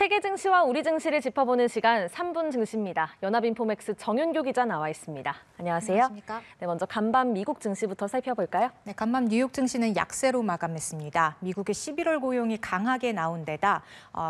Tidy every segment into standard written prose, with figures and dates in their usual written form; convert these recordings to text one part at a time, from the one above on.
세계 증시와 우리 증시를 짚어보는 시간 3분 증시입니다. 연합인포맥스 정윤교 기자 나와 있습니다. 안녕하세요. 안녕하십니까? 네, 먼저 간밤 미국 증시부터 살펴볼까요? 네, 간밤 뉴욕 증시는 약세로 마감했습니다. 미국의 11월 고용이 강하게 나온 데다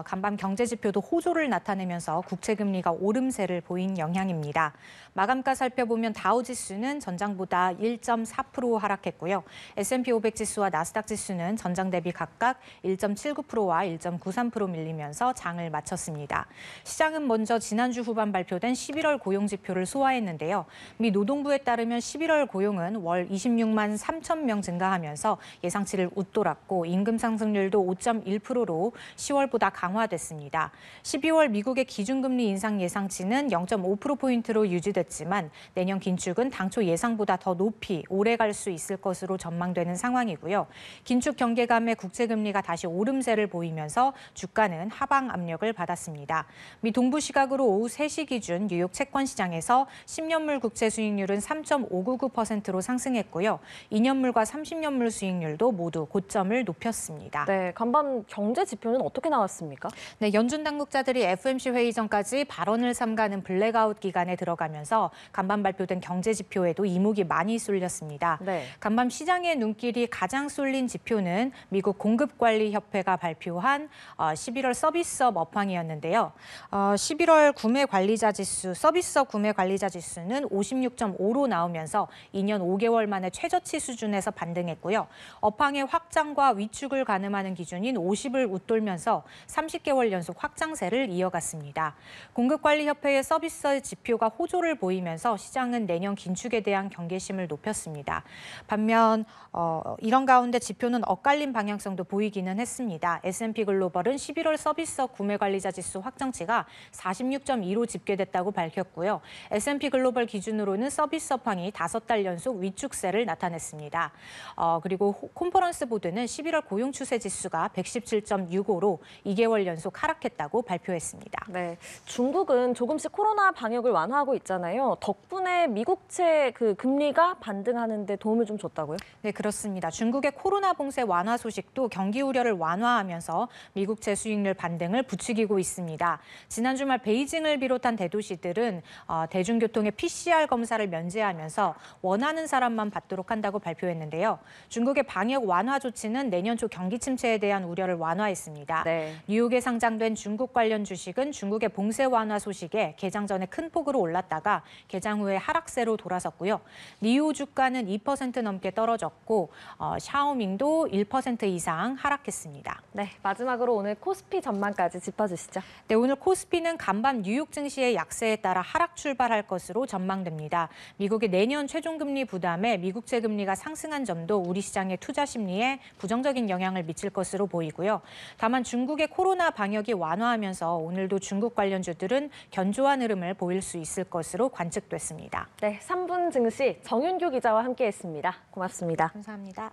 간밤 경제 지표도 호조를 나타내면서 국채 금리가 오름세를 보인 영향입니다. 마감가 살펴보면 다우 지수는 전장보다 1.4% 하락했고요. S&P 500 지수와 나스닥 지수는 전장 대비 각각 1.79%와 1.93% 밀리면서 장을 마쳤습니다. 시장은 먼저 지난주 후반 발표된 11월 고용 지표를 소화했는데요. 미 노동부에 따르면 11월 고용은 월 26만 3천 명 증가하면서 예상치를 웃돌았고 임금 상승률도 5.1%로 10월보다 강화됐습니다. 12월 미국의 기준금리 인상 예상치는 0.5%포인트로 유지됐지만 내년 긴축은 당초 예상보다 더 높이 오래 갈 수 있을 것으로 전망되는 상황이고요. 긴축 경계감에 국채금리가 다시 오름세를 보이면서 주가는 하방 압력을 받았습니다. 미 동부 시각으로 오후 3시 기준 뉴욕 채권 시장에서 10년물 국채 수익률은 3.599%로 상승했고요. 2년물과 30년물 수익률도 모두 고점을 높였습니다. 네, 간밤 경제 지표는 어떻게 나왔습니까? 네, 연준 당국자들이 FOMC 회의 전까지 발언을 삼가는 블랙아웃 기간에 들어가면서 간밤 발표된 경제 지표에도 이목이 많이 쏠렸습니다. 네. 간밤 시장의 눈길이 가장 쏠린 지표는 미국 공급관리협회가 발표한 11월 서비스업 업황이었는데요. 11월 구매 관리자 지수, 서비스업 구매 관리자 지수는 56.5로 나오면서 2년 5개월 만에 최저치 수준에서 반등했고요. 업황의 확장과 위축을 가늠하는 기준인 50을 웃돌면서 30개월 연속 확장세를 이어갔습니다. 공급관리협회의 서비스 지표가 호조를 보이면서 시장은 내년 긴축에 대한 경계심을 높였습니다. 반면 이런 가운데 지표는 엇갈린 방향성도 보이기는 했습니다. S&P 글로벌은 11월 서비스업 구매 관리자 지수 확정치가 46.2로 집계됐다고 밝혔고요. S&P 글로벌 기준으로는 서비스 업황이 5달 연속 위축세를 나타냈습니다. 그리고 컨퍼런스 보드는 11월 고용 추세 지수가 117.65로 2개월 연속 하락했다고 발표했습니다. 네, 중국은 조금씩 코로나 방역을 완화하고 있잖아요. 덕분에 미국채 금리가 반등하는 데 도움을 좀 줬다고요? 네, 그렇습니다. 중국의 코로나 봉쇄 완화 소식도 경기 우려를 완화하면서 미국채 수익률 반등을 부추기고 있습니다. 지난 주말 베이징을 비롯한 대도시들은 대중교통의 PCR 검사를 면제하면서 원하는 사람만 받도록 한다고 발표했는데요. 중국의 방역 완화 조치는 내년 초 경기 침체에 대한 우려를 완화했습니다. 네. 뉴욕에 상장된 중국 관련 주식은 중국의 봉쇄 완화 소식에 개장 전에 큰 폭으로 올랐다가 개장 후에 하락세로 돌아섰고요. 니오 주가는 2% 넘게 떨어졌고 샤오밍도 1% 이상 하락했습니다. 네, 마지막으로 오늘 코스피 전망까지 짚어주시죠. 네, 오늘 코스피는 간밤 뉴욕 증시의 약세에 따라 하락 출발할 것으로 전망됩니다. 미국의 내년 최종금리 부담에 미국채 금리가 상승한 점도 우리 시장의 투자 심리에 부정적인 영향을 미칠 것으로 보이고요. 다만 중국의 코로나 방역이 완화하면서 오늘도 중국 관련주들은 견조한 흐름을 보일 수 있을 것으로 관측됐습니다. 네, 3분 증시 정윤교 기자와 함께했습니다. 고맙습니다. 감사합니다.